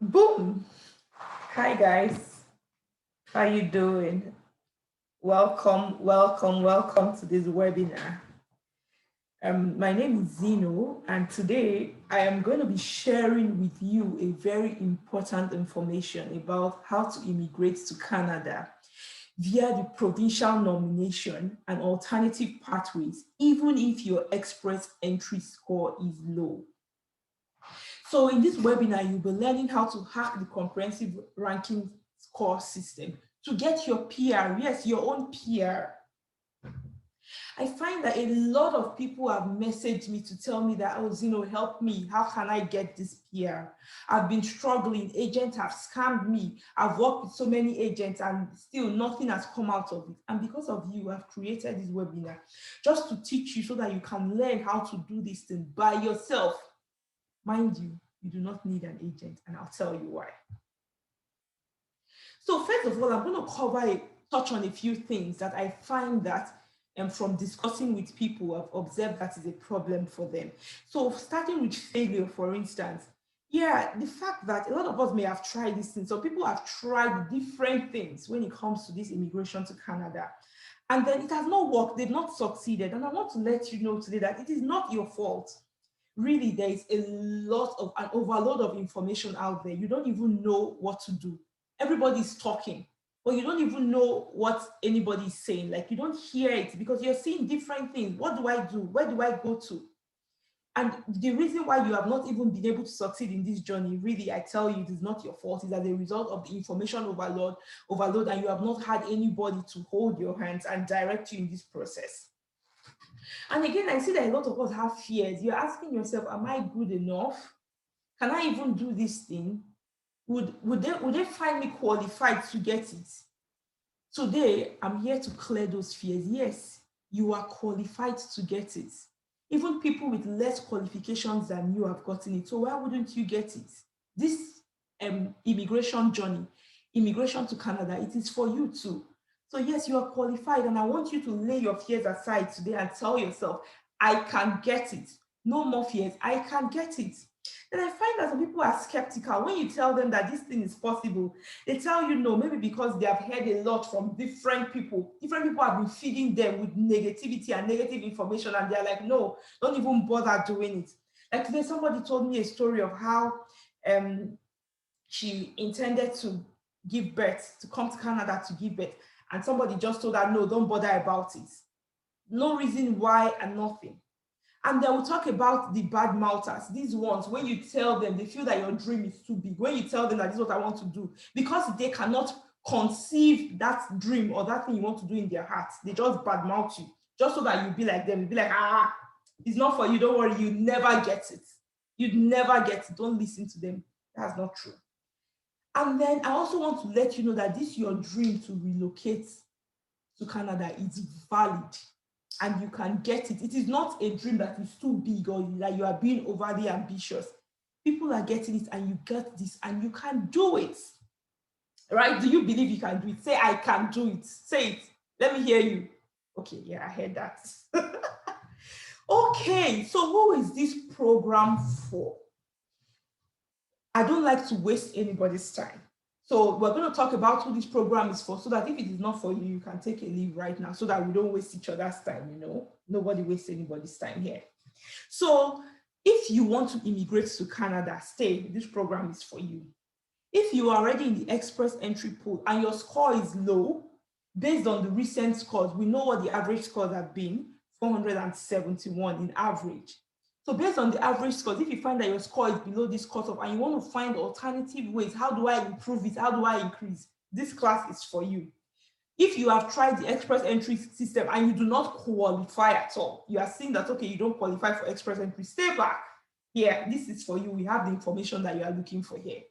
Boom. Hi guys. How you doing? Welcome to this webinar. My name is Zeno, and today I am going to be sharing with you a very important information about how to immigrate to Canada via the provincial nomination and alternative pathways, even if your express entry score is low. So in this webinar, you'll be learning how to hack the comprehensive ranking score system to get your PR, yes, your own PR. I find that a lot of people have messaged me to tell me that, oh, Zeno, help me. How can I get this PR? I've been struggling. Agents have scammed me. I've worked with so many agents and still nothing has come out of it. And because of you, I've created this webinar just to teach you so that you can learn how to do this thing by yourself. Mind you, you do not need an agent, and I'll tell you why. So first of all, I'm going to touch on a few things that I find that from discussing with people, I've observed that is a problem for them. So starting with failure, for instance, yeah, the fact that a lot of us may have tried this thing. So people have tried different things when it comes to this immigration to Canada. And then it has not worked, they've not succeeded. And I want to let you know today that it is not your fault. Really, there is an overload of information out there. You don't even know what to do. Everybody's talking, but you don't even know what anybody is saying. Like, you don't hear it because you're seeing different things. What do I do? Where do I go to? And the reason why you have not even been able to succeed in this journey, really, I tell you, it is not your fault. It's as a result of the information overload, and you have not had anybody to hold your hands and direct you in this process. And again, I see that a lot of us have fears. You're asking yourself, am I good enough? Can I even do this thing? Would they find me qualified to get it? Today, I'm here to clear those fears. Yes, you are qualified to get it. Even people with less qualifications than you have gotten it. So why wouldn't you get it? This immigration journey, immigration to Canada, it is for you too. So yes, you are qualified, and I want you to lay your fears aside today and tell yourself, I can get it. No more fears, I can get it. Then I find that some people are skeptical. When you tell them that this thing is possible, they tell you no, maybe because they have heard a lot from different people. Different people have been feeding them with negativity and negative information, and they're like, no, don't even bother doing it. Like today, somebody told me a story of how she intended to give birth, to come to Canada to give birth, and somebody just told her, no, don't bother about it. No reason why and nothing. And they will talk about the bad mouthers, these ones, when you tell them, they feel that your dream is too big. When you tell them that this is what I want to do, because they cannot conceive that dream or that thing you want to do in their hearts, they just badmouth you, just so that you be like them. You be like, it's not for you, don't worry, you never get it. You'd never get it. Don't listen to them. That's not true. And then I also want to let you know that this your dream to relocate to Canada is valid and you can get it. It is not a dream that is too big or that you are being overly ambitious. People are getting it and you get this and you can do it. Right? Do you believe you can do it? Say, I can do it. Say it. Let me hear you. Okay, yeah, I heard that. Okay, so who is this program for? I don't like to waste anybody's time. So we're going to talk about who this program is for so that if it is not for you, you can take a leave right now so that we don't waste each other's time, you know. Nobody wastes anybody's time here. So if you want to immigrate to Canada, stay. This program is for you. If you are already in the express entry pool and your score is low, based on the recent scores, we know what the average scores have been, 471 in average. So based on the average scores, if you find that your score is below this cutoff and you want to find alternative ways, how do I improve it? How do I increase? This class is for you. If you have tried the express entry system and you do not qualify at all, you are seeing that, okay, you don't qualify for express entry, stay back. Here, this is for you. We have the information that you are looking for here.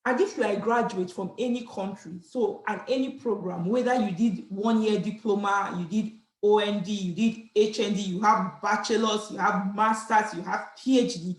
And if you are a graduate from any country, so and any program, whether you did 1-year diploma, you did OND, you did HND, you have bachelor's, you have master's, you have PhD,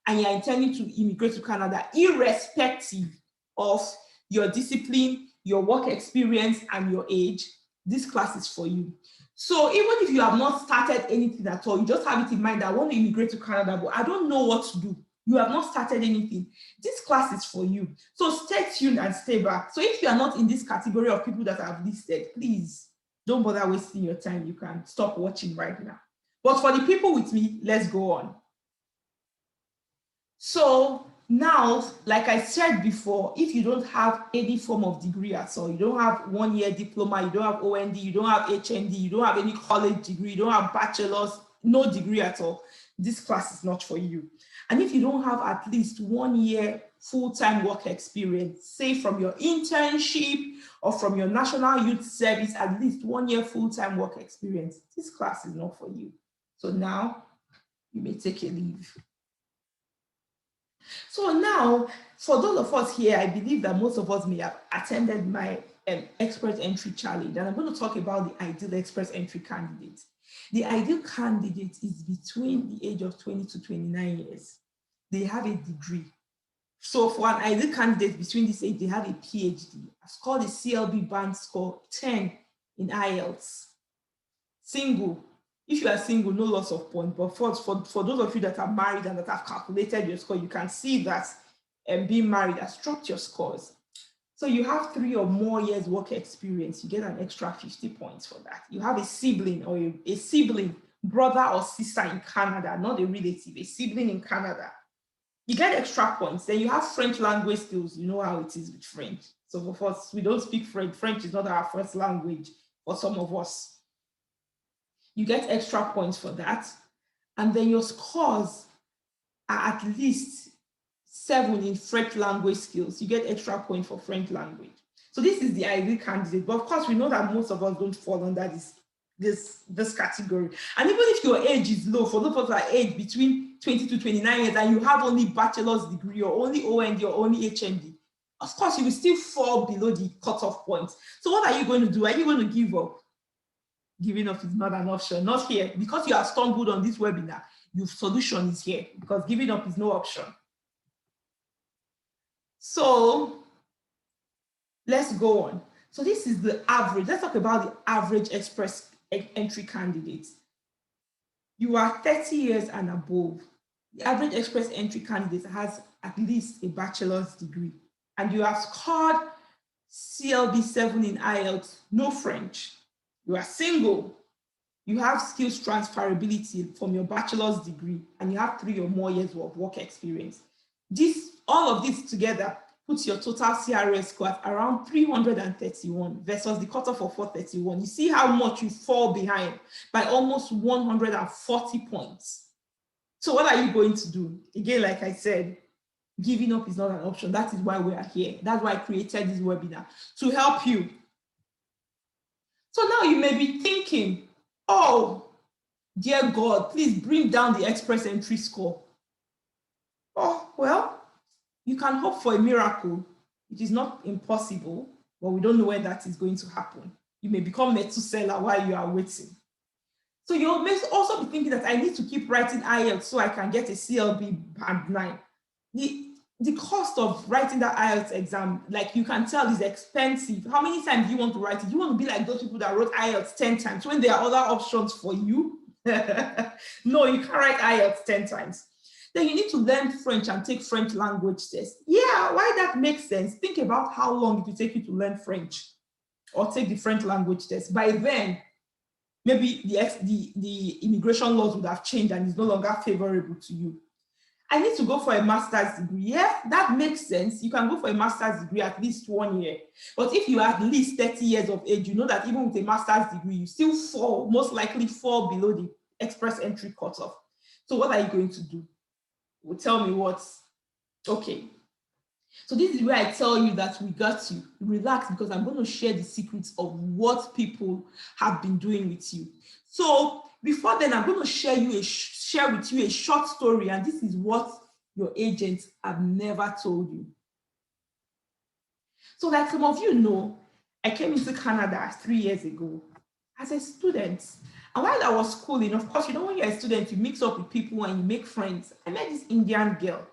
and you're intending to immigrate to Canada, irrespective of your discipline, your work experience, and your age, this class is for you. So even if you have not started anything at all, you just have it in mind that I want to immigrate to Canada, but I don't know what to do. You have not started anything. This class is for you. So stay tuned and stay back. So if you are not in this category of people that I've listed, please don't bother wasting your time. You can stop watching right now. But for the people with me, let's go on. So now, like I said before, if you don't have any form of degree at all, you don't have 1 year diploma, you don't have OND, you don't have HND, you don't have any college degree, you don't have bachelor's, no degree at all, this class is not for you. And if you don't have at least 1 year full-time work experience, say from your internship or from your National Youth Service, at least 1 year full-time work experience, this class is not for you. So now you may take a leave. So now, for those of us here, I believe that most of us may have attended my Express Entry Challenge, and I'm going to talk about the ideal Express Entry candidate. The ideal candidate is between the age of 20 to 29 years. They have a degree. So for an ideal candidate between this age, they have a PhD. It's called a CLB band score 10 in IELTS. Single. If you are single, no loss of points. But for those of you that are married and that have calculated your score, you can see that being married has dropped your scores. So you have 3 or more years work experience, you get an extra 50 points for that. You have a sibling or a sibling, brother or sister in Canada, not a relative, a sibling in Canada, you get extra points. Then you have French language skills. You know how it is with French. So for us, we don't speak French. French is not our first language for some of us. You get extra points for that. And then your scores are at least 7 in French language skills. You get extra points for French language. So this is the ideal candidate. But of course, we know that most of us don't fall under this category. And even if your age is low, for those of us that are aged between 20 to 29 years and you have only bachelor's degree or only OND or only HND, of course, you will still fall below the cutoff points. So what are you going to do? Are you going to give up? Giving up is not an option, not here. Because you have stumbled on this webinar, your solution is here, because giving up is no option. So let's go on. So this is the average. Let's talk about the average Express Entry candidate. You are 30 years and above. The average Express Entry candidate has at least a bachelor's degree, and you have scored CLB 7 in IELTS, no French. You are single, you have skills transferability from your bachelor's degree, and you have 3 or more years of work experience. All of this together puts your total CRS score at around 331 versus the cutoff of 431. You see how much you fall behind by almost 140 points. So what are you going to do? Again, like I said, giving up is not an option. That is why we are here. That's why I created this webinar, to help you. So now you may be thinking, oh, dear God, please bring down the Express Entry score. Oh, well, you can hope for a miracle. It is not impossible, but we don't know when that is going to happen. You may become Methuselah while you are waiting. So you may also be thinking that I need to keep writing IELTS so I can get a CLB band 9. The cost of writing that IELTS exam, like you can tell, is expensive. How many times do you want to write it? You want to be like those people that wrote IELTS 10 times when there are other options for you? No, you can't write IELTS 10 times. Then you need to learn French and take French language tests. Yeah, why that makes sense? Think about how long it will take you to learn French or take the French language test. By then, maybe the immigration laws would have changed and it's no longer favorable to you. I need to go for a master's degree. Yeah, that makes sense. You can go for a master's degree at least 1 year. But if you are at least 30 years of age, you know that even with a master's degree, you still most likely fall below the Express Entry cutoff. So what are you going to do? Well, tell me what's okay. So this is where I tell you that we got to relax, because I'm going to share the secrets of what people have been doing with you. So before then, I'm going to share with you a short story, and this is what your agents have never told you. So like some of you know, I came into Canada 3 years ago as a student. And while I was schooling, of course, you know, when you're a student, you mix up with people and you make friends. I met this Indian girl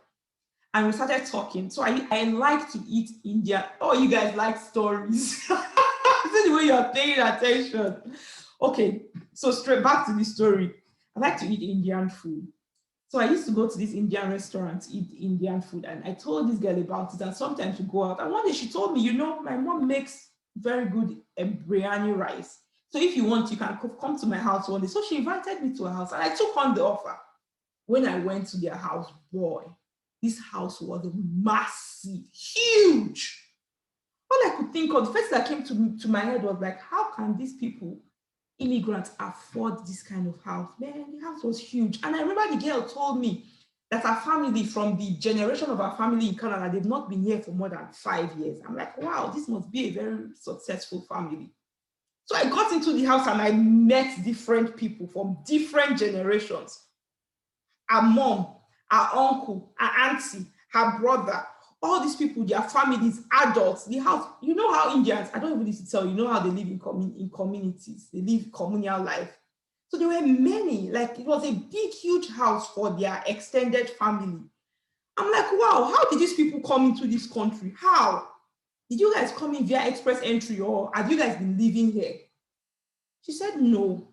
and we started talking. So I like to eat Indian. Oh, you guys like stories. This is the way you're paying attention. Okay, so straight back to the story. I like to eat Indian food. So I used to go to this Indian restaurant, eat Indian food, and I told this girl about it. And sometimes we go out. And one day she told me, my mom makes very good biryani rice. So if you want, you can come to my house one day. So she invited me to her house, and I took on the offer. When I went to their house, boy, this house was massive, huge. All I could think of, the first that came to my head was like, how can these people, immigrants, afford this kind of house? Man, the house was huge. And I remember the girl told me that her family, from the generation of her family in Canada, they've not been here for more than 5 years. I'm like, wow, this must be a very successful family. So I got into the house and I met different people from different generations. Her mom, her uncle, her auntie, her brother, all these people, their families, adults, the house. You know how Indians, I don't even need to tell you, know how they live in communities. They live communal life. So there were many, like it was a big, huge house for their extended family. I'm like, wow, how did these people come into this country? How? Did you guys come in via express entry, or have you guys been living here? She said no,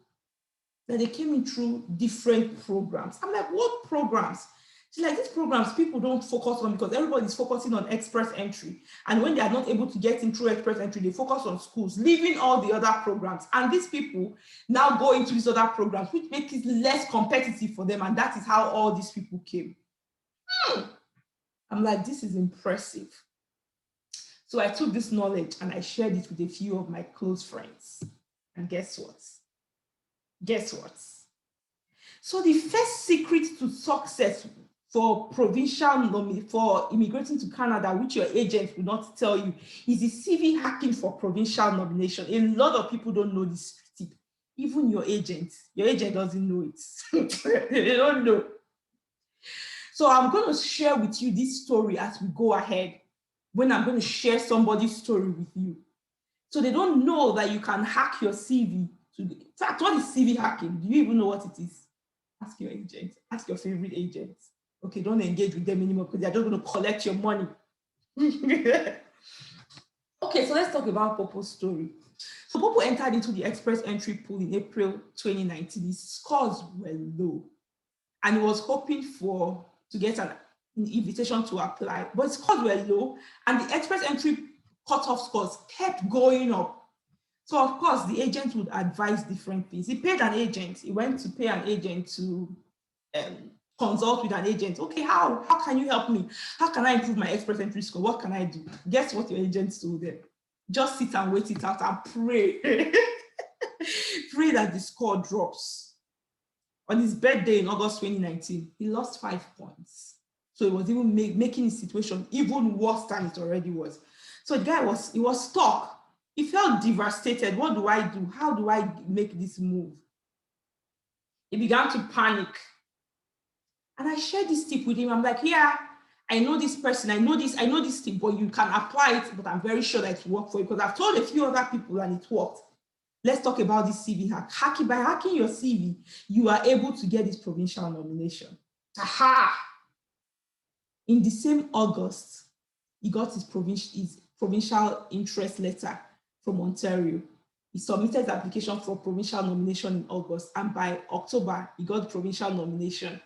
that they came in through different programs. I'm like, what programs? She's like, these programs people don't focus on because everybody's focusing on express entry. And when they are not able to get in through express entry, they focus on schools, leaving all the other programs. And these people now go into these other programs, which make it less competitive for them. And that is how all these people came. I'm like, this is impressive. So I took this knowledge and I shared it with a few of my close friends. And guess what? Guess what? So the first secret to success for for immigrating to Canada, which your agent will not tell you, is the CV hacking for provincial nomination. A lot of people don't know this tip. Even your agent doesn't know it. They don't know. So I'm going to share with you this story as we go ahead, when I'm going to share somebody's story with you. So they don't know that you can hack your CV. In fact, what is CV hacking? Do you even know what it is? Ask your agent. Ask your favorite agent. Okay, don't engage with them anymore because they're just going to collect your money. Okay, so let's talk about Popo's story. So Popo entered into the express entry pool in April 2019. His scores were low, and he was hoping to get an invitation to apply, but his scores were low, and the express entry cutoff scores kept going up. So of course, the agent would advise different things. He paid an agent. He went to pay an agent to consult with an agent. Okay, how can you help me? How can I improve my express entry score? What can I do? Guess what your agent told them? Just sit and wait it out and pray. Pray that the score drops. On his birthday in August 2019, he lost 5 points. So it was even making his situation even worse than it already was. So the guy was stuck. He felt devastated. What do I do? How do I make this move? He began to panic. And I shared this tip with him. I'm like, yeah, I know this person, I know this tip, but you can apply it, but I'm very sure that it worked for you because I've told a few other people and it worked. Let's talk about this CV hack. By hacking your CV, you are able to get this provincial nomination. Aha! In the same August, he got his provincial interest letter from Ontario. He submitted the application for provincial nomination in August, and by October, he got the provincial nomination.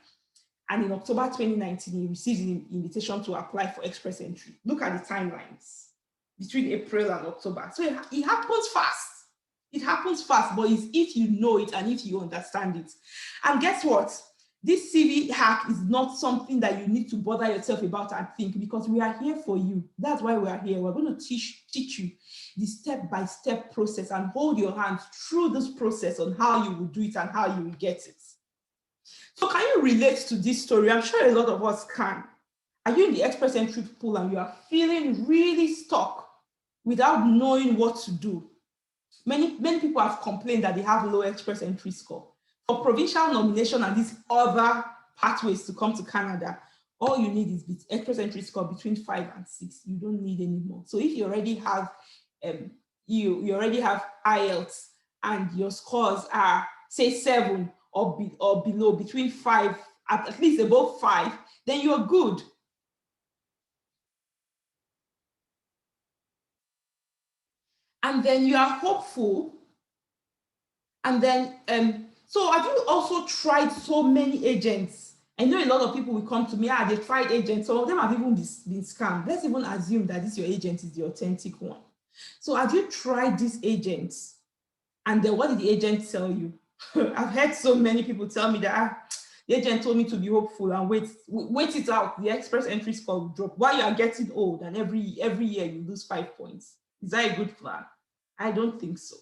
And in October 2019, he received an invitation to apply for express entry. Look at the timelines between April and October. So it happens fast. It happens fast, but it's if you know it and if you understand it. And guess what? This CV hack is not something that you need to bother yourself about and think, because we are here for you. That's why we are here. We're going to teach you the step-by-step process and hold your hand through this process on how you will do it and how you will get it. So can you relate to this story? I'm sure a lot of us can. Are you in the express entry pool and you are feeling really stuck without knowing what to do? Many people have complained that they have low express entry score. For provincial nomination and these other pathways to come to Canada, all you need is the express entry score between 5 and 6. You don't need any more. So if you already have you already have IELTS and your scores are, say, 7 or below, between 5, at least above 5, then you're good. And then you are hopeful. And then, so have you also tried so many agents I know a lot of people will come to me, they tried agents. Some of them have even been scammed. Let's even assume that this your agent is the authentic one. So have you tried these agents? And then what did the agent tell you? I've heard so many people tell me that the agent told me to be hopeful and wait it out. The express entry score will drop while you are getting old, and every year you lose 5 points. Is that a good plan? I don't think so.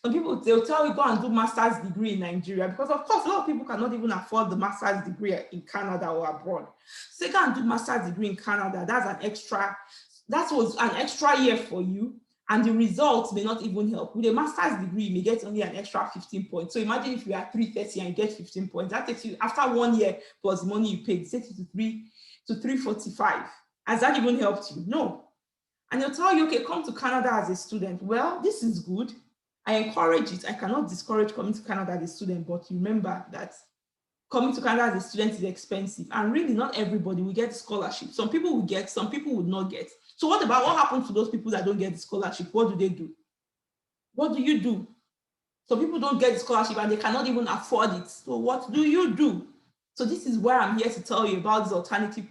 Some people, they'll tell you go and do master's degree in Nigeria, because of course a lot of people cannot even afford the master's degree in Canada or abroad. So they go and do master's degree in Canada. That was an extra year for you, and the results may not even help. With a master's degree, you may get only an extra 15 points. So imagine if you are 330 and you get 15 points. That takes you, after 1 year plus the money you paid, it takes you to 345. Has that even helped you? No. And they'll tell you, okay, come to Canada as a student. Well, this is good. I encourage it. I cannot discourage coming to Canada as a student, but remember that coming to Canada as a student is expensive. And really, not everybody will get scholarship. Some people will get, some people would not get. So what happens to those people that don't get the scholarship? What do they do? What do you do? Some people don't get the scholarship and they cannot even afford it. So what do you do? So this is where I'm here to tell you about these alternative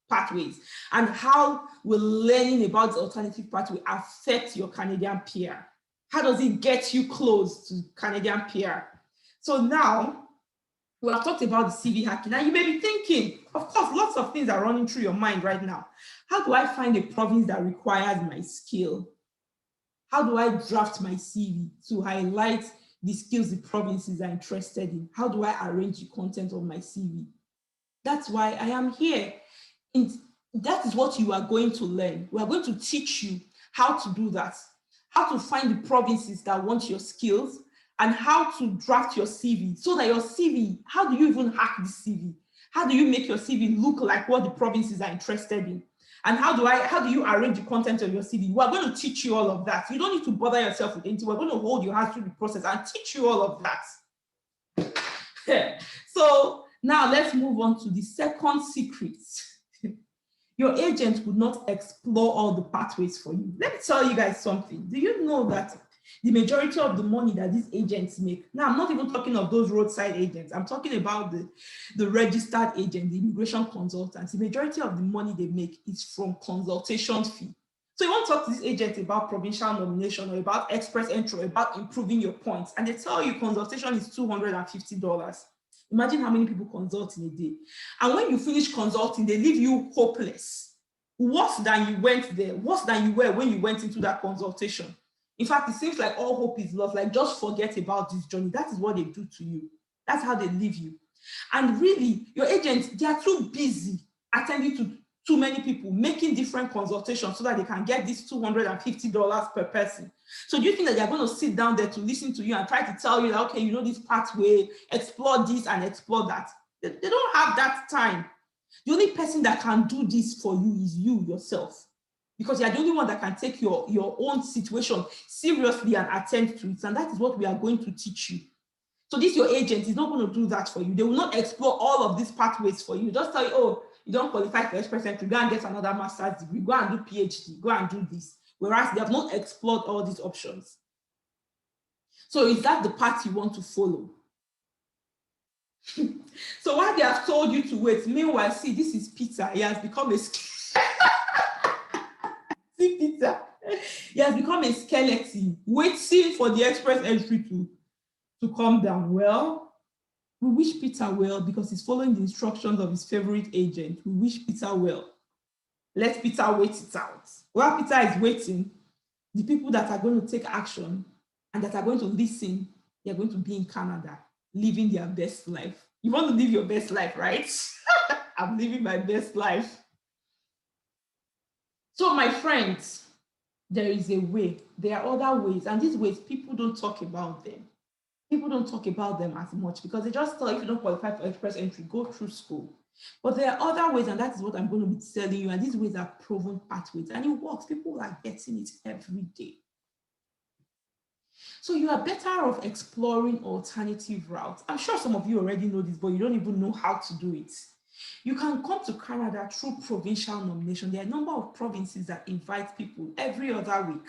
pathways and how will learning about the alternative pathway affect your Canadian peer. How does it get you close to Canadian peer? So now, we have talked about the CV hacking. Now you may be thinking, of course, lots of things are running through your mind right now. How do I find a province that requires my skill? How do I draft my CV to highlight the skills the provinces are interested in? How do I arrange the content of my CV? That's why I am here. And that is what you are going to learn. We are going to teach you how to do that, how to find the provinces that want your skills, and how to draft your CV so that your CV, how do you even hack the CV? How do you make your CV look like what the provinces are interested in? And how do you arrange the content of your CV? We're going to teach you all of that. You don't need to bother yourself with anything. We're going to hold your hand through the process and teach you all of that. So now let's move on to the second secret. Your agent would not explore all the pathways for you. Let me tell you guys something. Do you know that the majority of the money that these agents make, now I'm not even talking of those roadside agents, I'm talking about the registered agent, the immigration consultants, the majority of the money they make is from consultation fee. So you want to talk to this agent about provincial nomination or about express entry, or about improving your points, and they tell you consultation is $250. Imagine how many people consult in a day. And when you finish consulting, they leave you hopeless. Worse than you went there, worse than you were when you went into that consultation. In fact, it seems like all hope is lost, like just forget about this journey. That is what they do to you. That's how they leave you. And really, your agents, they are too busy attending to too many people, making different consultations so that they can get this $250 per person. So do you think that they're going to sit down there to listen to you and try to tell you that, okay, you know, this pathway, explore this and explore that? They don't have that time. The only person that can do this for you is you yourself, because you're the only one that can take your own situation seriously and attend to it. And that is what we are going to teach you. So this your agent is not going to do that for you. They will not explore all of these pathways for you. Just tell you, oh, you don't qualify for express entry, go and get another master's degree, go and do PhD, go and do this. Whereas they have not explored all these options. So is that the path you want to follow? So while they have told you to wait, meanwhile, see, this is Peter. He has become a see Peter. He has become a skeleton, waiting for the express entry to come down. Well, we wish Peter well because he's following the instructions of his favorite agent. We wish Peter well. Let Peter wait it out. While Peter is waiting, the people that are going to take action and that are going to listen, they're going to be in Canada, living their best life. You want to live your best life, right? I'm living my best life. So my friends, there is a way. There are other ways, and these ways, people don't talk about them. People don't talk about them as much because they just thought if you don't qualify for express entry, go through school. But there are other ways, and that is what I'm going to be telling you. And these ways are proven pathways, and it works. People are getting it every day. So you are better off exploring alternative routes. I'm sure some of you already know this, but you don't even know how to do it. You can come to Canada through provincial nomination. There are a number of provinces that invite people every other week.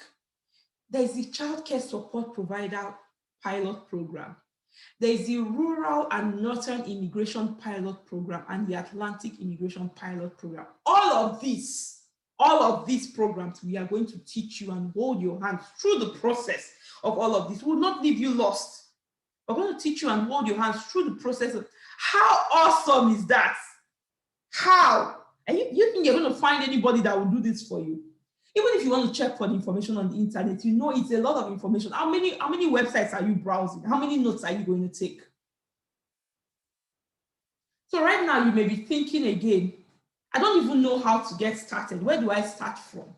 There is the child care support provider pilot program. There is the Rural and Northern Immigration Pilot Program and the Atlantic Immigration Pilot Program. All of these programs, we are going to teach you and hold your hand through the process of all of this. We will not leave you lost. We're going to teach you and hold your hands through the process of how awesome is that? How? And you think you're going to find anybody that will do this for you? Even if you want to check for the information on the internet, you know it's a lot of information. How many websites are you browsing? How many notes are you going to take? So right now you may be thinking again, I don't even know how to get started. Where do I start from?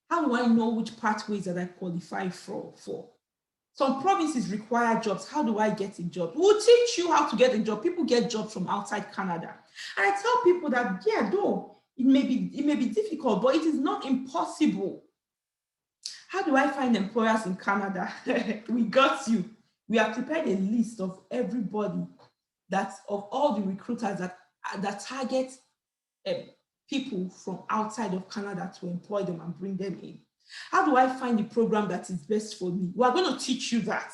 How do I know which pathways that I qualify for? Some provinces require jobs. How do I get a job? We'll teach you how to get a job. People get jobs from outside Canada. And I tell people that, yeah, though, it may be difficult, but it is not impossible. How do I find employers in Canada? We got you. We have prepared a list of everybody, of all the recruiters that target people from outside of Canada to employ them and bring them in. How do I find the program that is best for me? We're going to teach you that.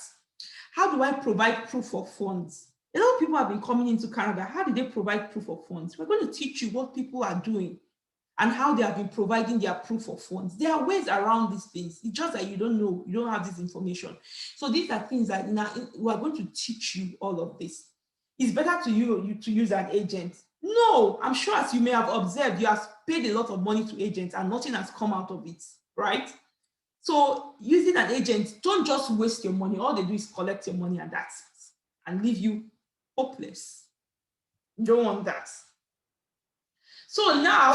How do I provide proof of funds? A lot of people have been coming into Canada. How do they provide proof of funds? We're going to teach you what people are doing and how they have been providing their proof of funds. There are ways around these things. It's just that you don't know, you don't have this information. So these are things that now we're going to teach you all of this. It's better to you to use an agent. No, I'm sure as you may have observed, you have paid a lot of money to agents and nothing has come out of it, right? So using an agent, don't just waste your money. All they do is collect your money and that's it, and leave you hopeless. You don't want that. So now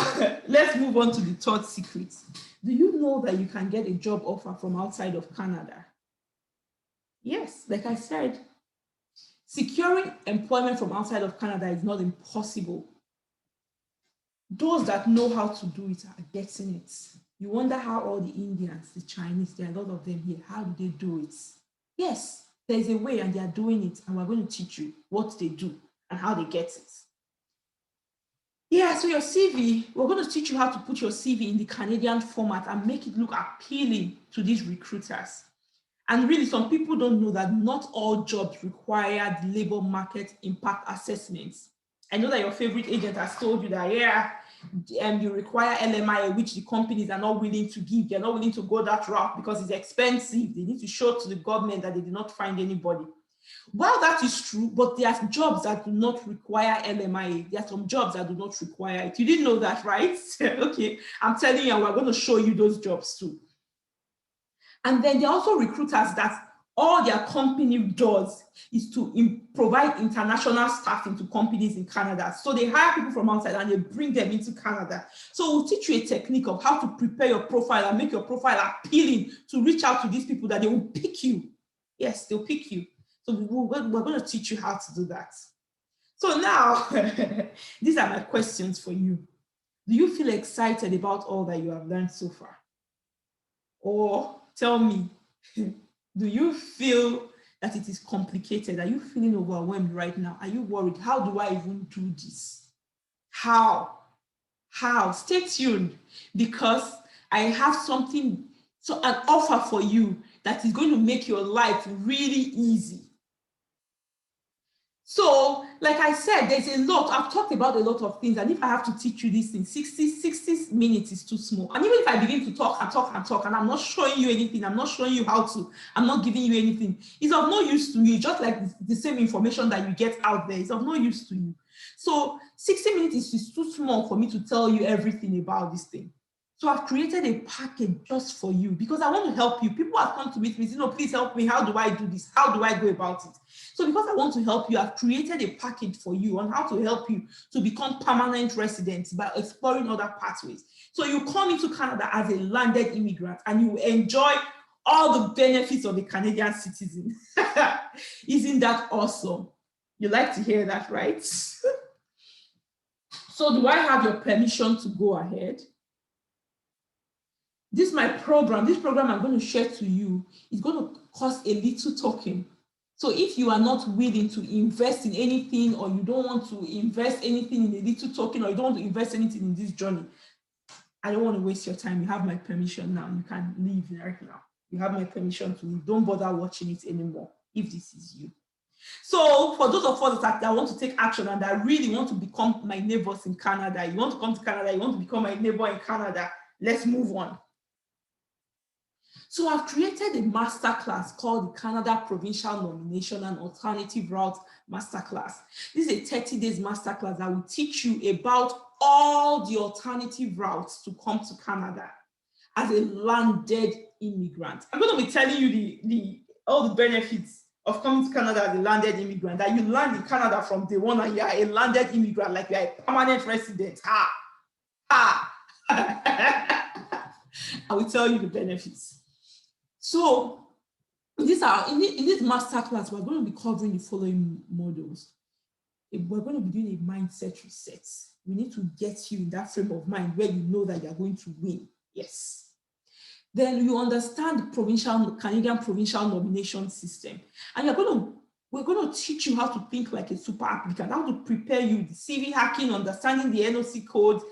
let's move on to the third secret. Do you know that you can get a job offer from outside of Canada? Yes, like I said, securing employment from outside of Canada is not impossible. Those that know how to do it are getting it. You wonder how all the Indians, the Chinese, there are a lot of them here, how do they do it? Yes, there's a way and they are doing it, and we're going to teach you what they do and how they get it. Yeah, so your CV, we're going to teach you how to put your CV in the Canadian format and make it look appealing to these recruiters. And really, some people don't know that not all jobs require the labor market impact assessments. I know that your favorite agent has told you that, yeah, you require LMI, which the companies are not willing to give. They're not willing to go that route because it's expensive. They need to show to the government that they did not find anybody. Well, that is true, but there are jobs that do not require LMIA. There are some jobs that do not require it. You didn't know that, right? Okay, I'm telling you, we're going to show you those jobs too. And then there are also recruiters that all their company does is to provide international staff into companies in Canada. So they hire people from outside and they bring them into Canada. So we'll teach you a technique of how to prepare your profile and make your profile appealing to reach out to these people that they will pick you. Yes, they'll pick you. So we're going to teach you how to do that. So now, these are my questions for you. Do you feel excited about all that you have learned so far? Or tell me, do you feel that it is complicated? Are you feeling overwhelmed right now? Are you worried? How do I even do this? How? Stay tuned, because I have an offer for you that is going to make your life really easy. So, like I said, there's a lot. I've talked about a lot of things, and if I have to teach you these things, 60 minutes is too small. And even if I begin to talk, and I'm not showing you anything, I'm not showing you how to, I'm not giving you anything, it's of no use to you. Just like the same information that you get out there, it's of no use to you. So 60 minutes is too small for me to tell you everything about this thing. So I've created a package just for you because I want to help you. People have come to meet me, please help me. How do I do this? How do I go about it? So because I want to help you, I've created a package for you on how to help you to become permanent residents by exploring other pathways. So you come into Canada as a landed immigrant and you enjoy all the benefits of a Canadian citizen. Isn't that awesome? You like to hear that, right? So do I have your permission to go ahead? This is my program. This program I'm going to share to you is going to cost a little token. So if you are not willing to invest in anything, or you don't want to invest anything in a little token, or you don't want to invest anything in this journey, I don't want to waste your time. You have my permission now. You can leave right now. You have my permission to leave. Don't bother watching it anymore if this is you. So for those of us that want to take action and that really want to become my neighbors in Canada, you want to come to Canada, you want to become my neighbor in Canada, let's move on. So I've created a masterclass called the Canada Provincial Nomination and Alternative Route Masterclass. This is a 30 days masterclass that will teach you about all the alternative routes to come to Canada as a landed immigrant. I'm going to be telling you all the benefits of coming to Canada as a landed immigrant, that you land in Canada from day one and you are a landed immigrant, like you are a permanent resident. I will tell you the benefits. So in this masterclass, we're going to be covering the following models. We're going to be doing a mindset reset. We need to get you in that frame of mind where you know that you're going to win. Yes. Then you understand the Canadian provincial nomination system. And we're going to teach you how to think like a super applicant, how to prepare you, the CV hacking, understanding the NOC code.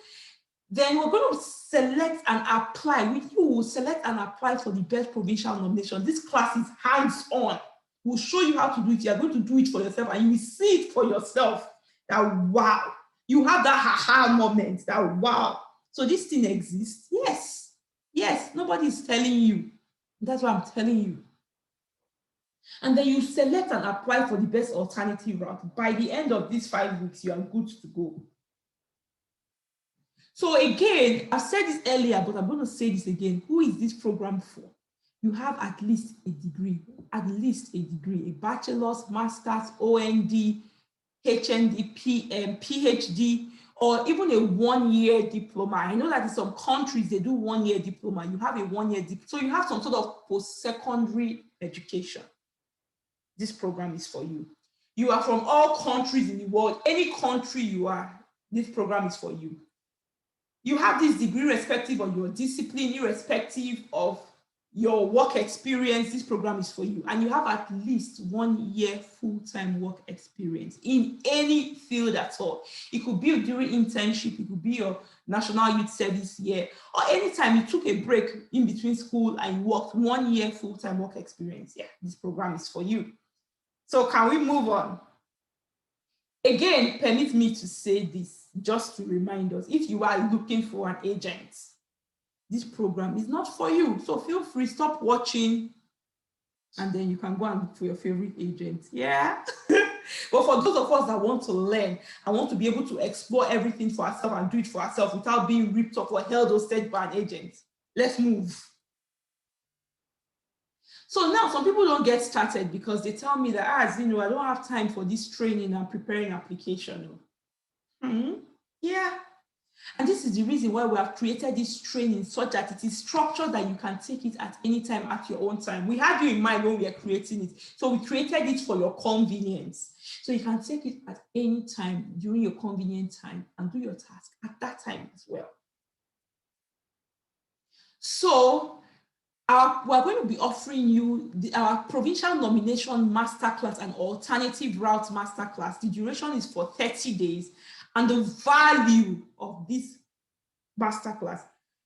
Then we're going to select and apply. We will select and apply for the best provincial nomination. This class is hands-on. We'll show you how to do it. You're going to do it for yourself and you will see it for yourself. That wow, you have that ha-ha moment, that wow. So this thing exists? Yes. Yes, nobody is telling you. That's what I'm telling you. And then you select and apply for the best alternative route. By the end of these 5 weeks, you are good to go. So again, I've said this earlier, but I'm going to say this again. Who is this program for? You have at least a degree, a bachelor's, master's, OND, HND, PhD, or even a 1-year diploma. I know that in some countries, they do 1-year diploma. You have a 1-year diploma. So you have some sort of post-secondary education. This program is for you. You are from all countries in the world. Any country you are, this program is for you. You have this degree irrespective of your discipline, irrespective of your work experience. This program is for you. And you have at least 1 year full-time work experience in any field at all. It could be during internship, it could be your National Youth Service year, or anytime you took a break in between school and you worked, 1 year full-time work experience. Yeah, this program is for you. So can we move on? Again, permit me to say this just to remind us, if you are looking for an agent, this program is not for you. So feel free, stop watching, and then you can go and look for your favorite agent. Yeah. But for those of us that want to learn and want to be able to explore everything for ourselves and do it for ourselves without being ripped off or held hostage by an agent, let's move. So now some people don't get started because they tell me that, I don't have time for this training and preparing application. Yeah. And this is the reason why we have created this training such that it is structured that you can take it at any time at your own time. We had you in mind when we are creating it. So we created it for your convenience. So you can take it at any time during your convenient time and do your task at that time as well. So we're going to be offering you our provincial nomination masterclass and alternative route masterclass. The duration is for 30 days. And the value of this masterclass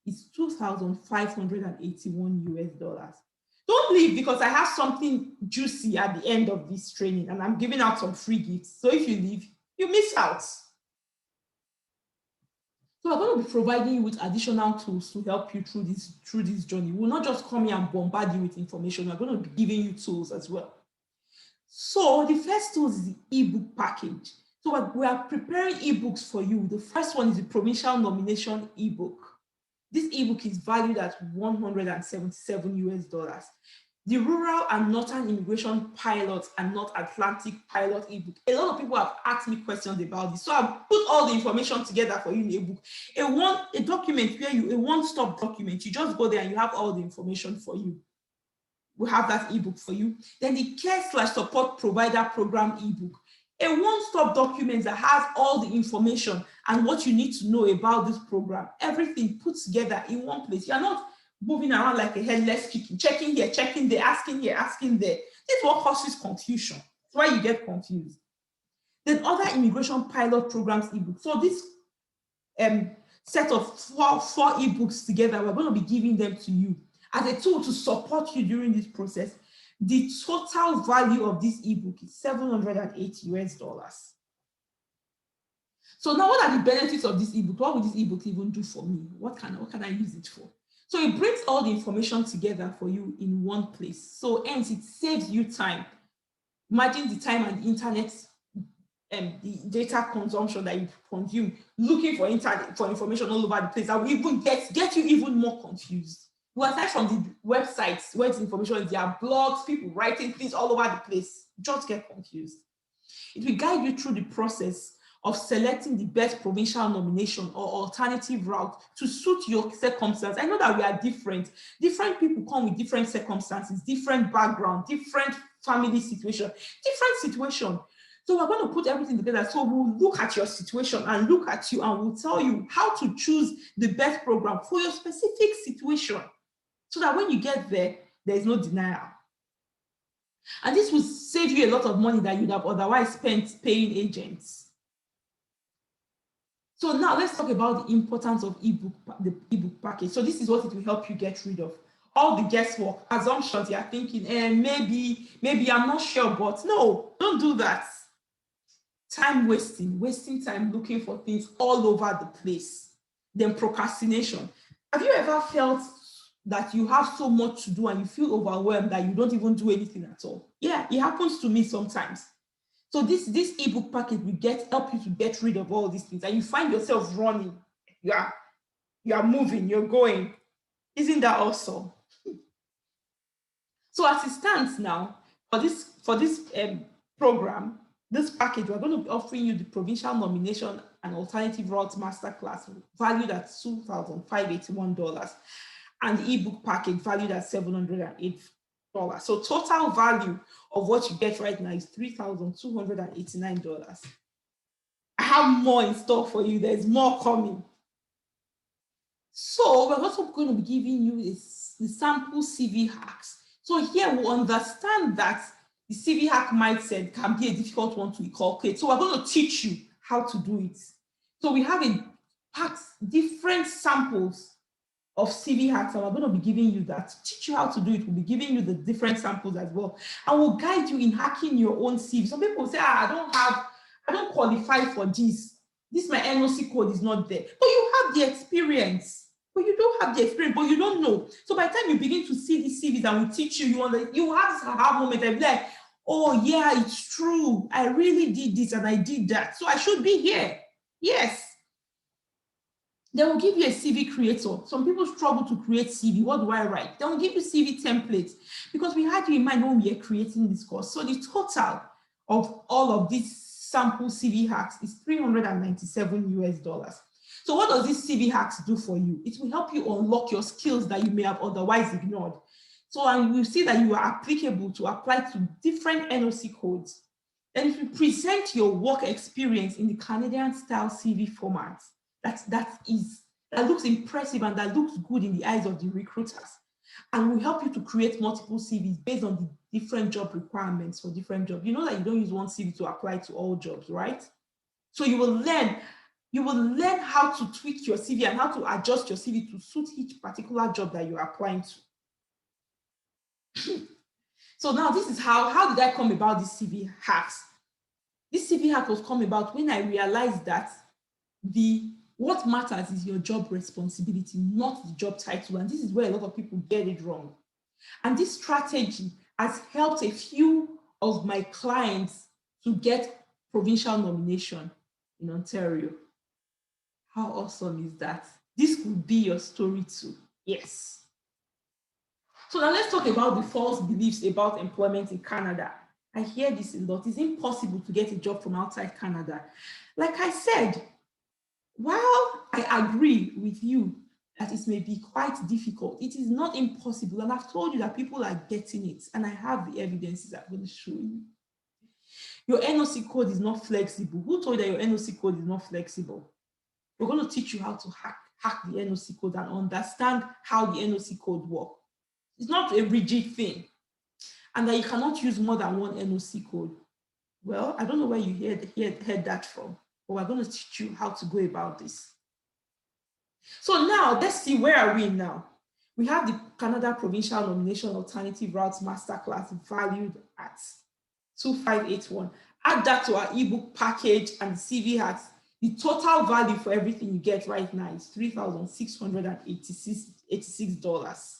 is $2,581. Don't leave because I have something juicy at the end of this training and I'm giving out some free gifts. So if you leave, you miss out. So we're going to be providing you with additional tools to help you through this journey. We'll not just come here and bombard you with information. We're going to be giving you tools as well. So the first tool is the ebook package. So we are preparing ebooks for you. The first one is the provincial nomination ebook. This ebook is valued at $177. The rural and northern immigration pilot and North Atlantic pilot ebook. A lot of people have asked me questions about this. So I've put all the information together for you in a book. A document where a one-stop document. You just go there and you have all the information for you. We have that ebook for you. Then the care/support provider program ebook. A one-stop document that has all the information and what you need to know about this program. Everything put together in one place. You're not moving around like a headless chicken, checking here, checking there, asking here, asking there. This is what causes confusion. That's why you get confused. Then other immigration pilot programs ebook. So this set of four ebooks together, we're going to be giving them to you as a tool to support you during this process. The total value of this ebook is $708 US. So now, what are the benefits of this ebook? What will this ebook even do for me? What can I use it for? So it brings all the information together for you in one place. So hence, it saves you time. Imagine the time and the internet the data consumption that you consume looking for information all over the place, that will even get you even more confused. Well, aside from the websites where the information is, there are blogs, people writing things all over the place. Just get confused. It will guide you through the process of selecting the best provincial nomination or alternative route to suit your circumstance. I know that we are different. Different people come with different circumstances, different background, different family situation, different situation. So we're going to put everything together. So we'll look at your situation and look at you, and we'll tell you how to choose the best program for your specific situation, so that when you get there, there is no denial. And this will save you a lot of money that you'd have otherwise spent paying agents. So now let's talk about the importance of the ebook package. So this is what it will help you get rid of. All the guesswork, assumptions you're thinking, maybe I'm not sure, but no, don't do that. Time wasting time looking for things all over the place. Then procrastination. Have you ever felt that you have so much to do and you feel overwhelmed that you don't even do anything at all? Yeah, it happens to me sometimes. So this ebook package will help you to get rid of all these things, and you find yourself running. You are moving, you're going. Isn't that awesome? So as it stands now, for this program, this package, we're going to be offering you the provincial nomination and alternative routes masterclass valued at $2,581, and the ebook package valued at $708. So total value of what you get right now is $3,289. I have more in store for you. There's more coming. So we're also going to be giving you the sample CV hacks. So here we'll understand that the CV hack mindset can be a difficult one to inculcate. So we're going to teach you how to do it. So we have different samples of CV hacks, and we're going to be giving you that. To teach you how to do it, we'll be giving you the different samples as well. And we'll guide you in hacking your own CV. Some people say, I don't qualify for this. My NOC code is not there. But you have the experience. But you don't have the experience, but you don't know. So by the time you begin to see these CVs and we teach you, you have this aha moment and be like, oh yeah, it's true. I really did this and I did that. So I should be here. Yes. They will give you a CV creator. Some people struggle to create CV. What do I write? They will give you CV templates, because we had you in mind when we are creating this course. So the total of all of these sample CV hacks is $397. So what does this CV hacks do for you? It will help you unlock your skills that you may have otherwise ignored. So and you see that you are applicable to apply to different NOC codes. And if you present your work experience in the Canadian style CV format, that looks impressive and that looks good in the eyes of the recruiters, and will help you to create multiple CVs based on the different job requirements for different jobs. You know that you don't use one CV to apply to all jobs, right? So you will learn how to tweak your CV and how to adjust your CV to suit each particular job that you're applying to. So now this is how did I come about these CV hacks? This CV hack was come about when I realized that what matters is your job responsibility, not the job title. And this is where a lot of people get it wrong. And this strategy has helped a few of my clients to get provincial nomination in Ontario. How awesome is that? This could be your story too. Yes. So now let's talk about the false beliefs about employment in Canada. I hear this a lot. It's impossible to get a job from outside Canada. Like I said, while I agree with you that it may be quite difficult, it is not impossible. And I've told you that people are getting it, and I have the evidences I'm going to show you. Your NOC code is not flexible. Who told you that your NOC code is not flexible? We're going to teach you how to hack the NOC code and understand how the NOC code works. It's not a rigid thing, and that you cannot use more than one NOC code. Well, I don't know where you heard that from, but we're going to teach you how to go about this. So now let's see, where are we now? We have the Canada Provincial Nomination Alternative Routes Masterclass valued at 2581. Add that to our ebook package and the CV has the total value for everything you get right now is $3,686.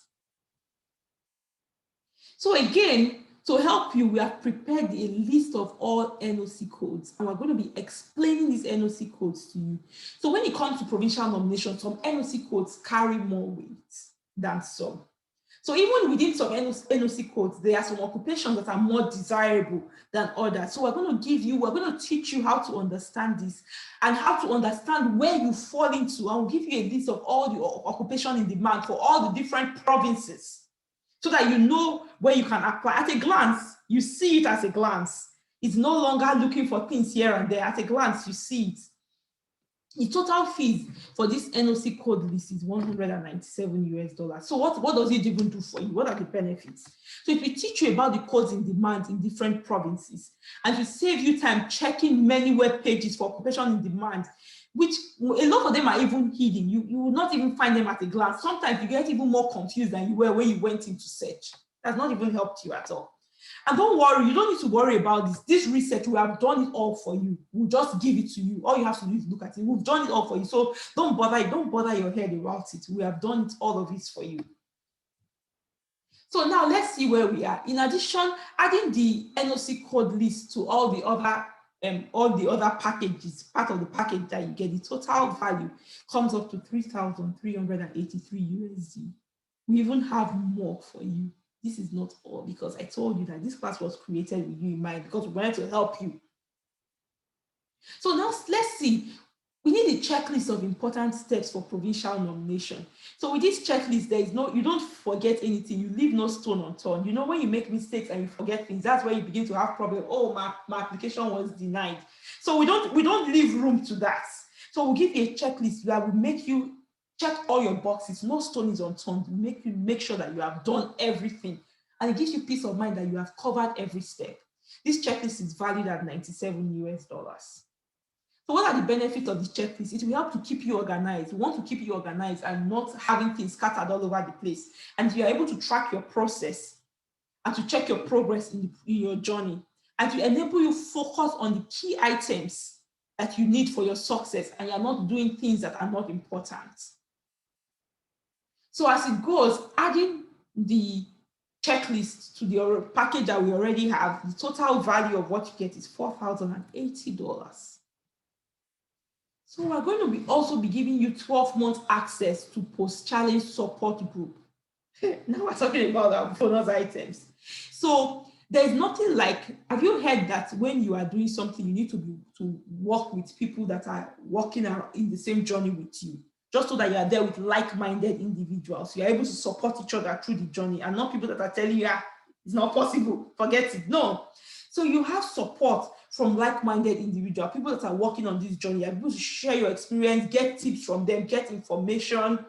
So again, to help you, we have prepared a list of all NOC codes, and we're going to be explaining these NOC codes to you. So when it comes to provincial nomination, some NOC codes carry more weight than some. So even within some NOC codes, there are some occupations that are more desirable than others. So we're going to teach you how to understand this and how to understand where you fall into. And we'll give you a list of all the occupation in demand for all the different provinces so that you know where you can apply. At a glance, you see it as a glance. It's no longer looking for things here and there. At a glance, you see it. The total fees for this NOC code list is $197. So what does it even do for you? What are the benefits? So it will teach you about the codes in demand in different provinces and to save you time checking many web pages for occupation in demand, which a lot of them are even hidden. You will not even find them at a glance. Sometimes you get even more confused than you were when you went into search. That's not even helped you at all. And don't worry, you don't need to worry about this. This research, we have done it all for you. We'll just give it to you. All you have to do is look at it. We've done it all for you. So don't bother your head about it. We have done it, all of it for you. So now let's see where we are. In addition, adding the NOC code list to all the other packages, part of the package that you get, the total value comes up to 3,383 USD. We even have more for you. This is not all, because I told you that this class was created with you in mind because we wanted to help you. So now let's see. We need a checklist of important steps for provincial nomination. So with this checklist, you don't forget anything. You leave no stone unturned. You know, when you make mistakes and you forget things, that's where you begin to have problems. Oh, my application was denied. So we don't leave room to that. So we'll give you a checklist that will make you check all your boxes. No stone is unturned. We make sure that you have done everything. And it gives you peace of mind that you have covered every step. This checklist is valued at $97 US. So what are the benefits of this checklist? It will help to keep you organized. We want to keep you organized and not having things scattered all over the place. And you are able to track your process and to check your progress in your journey and to enable you focus on the key items that you need for your success, and you're not doing things that are not important. So as it goes, adding the checklist to the package that we already have, the total value of what you get is $4,080. So we're going to also be giving you 12-month access to post-challenge support group. Now we're talking about our bonus items. So there's nothing like, have you heard that when you are doing something, you need to work with people that are working in the same journey with you, just so that you are there with like-minded individuals. You're able to support each other through the journey and not people that are telling you, it's not possible, forget it. No. So you have support from like-minded individuals, people that are working on this journey. You're able to share your experience, get tips from them, get information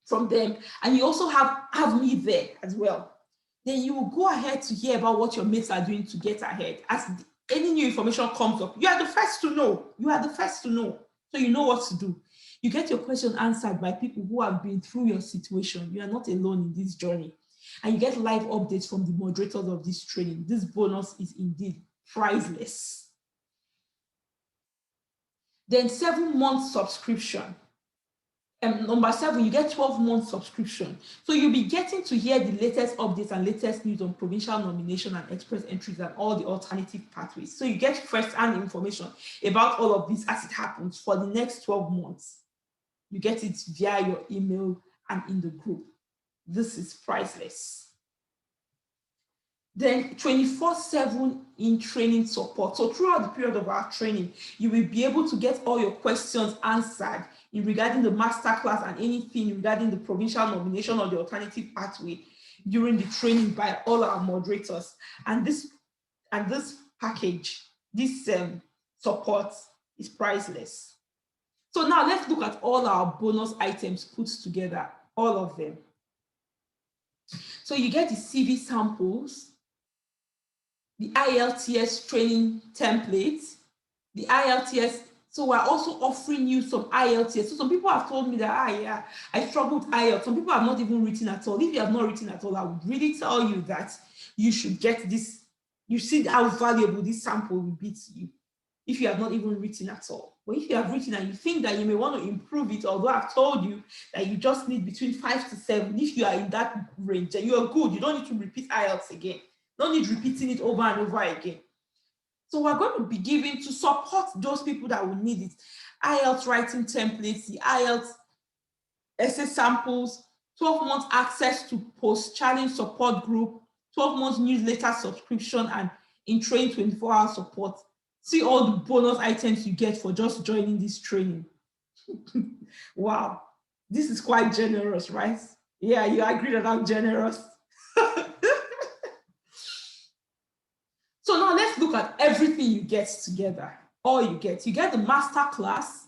from them. And you also have me there as well. Then you will go ahead to hear about what your mates are doing to get ahead. As any new information comes up, you are the first to know. You are the first to know. So you know what to do. You get your question answered by people who have been through your situation. You are not alone in this journey. And you get live updates from the moderators of this training. This bonus is indeed priceless. Then 7-month subscription. Number 7, you get 12-month subscription. So you'll be getting to hear the latest updates and latest news on provincial nomination and express entries and all the alternative pathways. So you get first-hand information about all of this as it happens for the next 12 months. You get it via your email and in the group. This is priceless. Then 24/7 in training support. So throughout the period of our training, you will be able to get all your questions answered regarding the masterclass and anything regarding the provincial nomination or the alternative pathway during the training by all our moderators. And this package, this support is priceless. So now let's look at all our bonus items put together, all of them. So you get the CV samples, the IELTS training template, the IELTS So we're also offering you some IELTS here. So some people have told me that, yeah, I struggle with IELTS. Some people have not even written at all. If you have not written at all, I would really tell you that you should get this. You see how valuable this sample will be to you if you have not even written at all. But if you have written and you think that you may want to improve it, although I've told you that you just need between 5 to 7, if you are in that range, then you are good. You don't need to repeat IELTS again. Don't need repeating it over and over again. So we're going to be giving to support those people that will need it. IELTS writing templates, the IELTS essay samples, 12 months access to post-challenge support group, 12 months newsletter subscription, and in training 24-hour support. See all the bonus items you get for just joining this training. Wow, this is quite generous, right? Yeah, you agree that I'm generous. So now let's look at everything you get together. All you get the masterclass,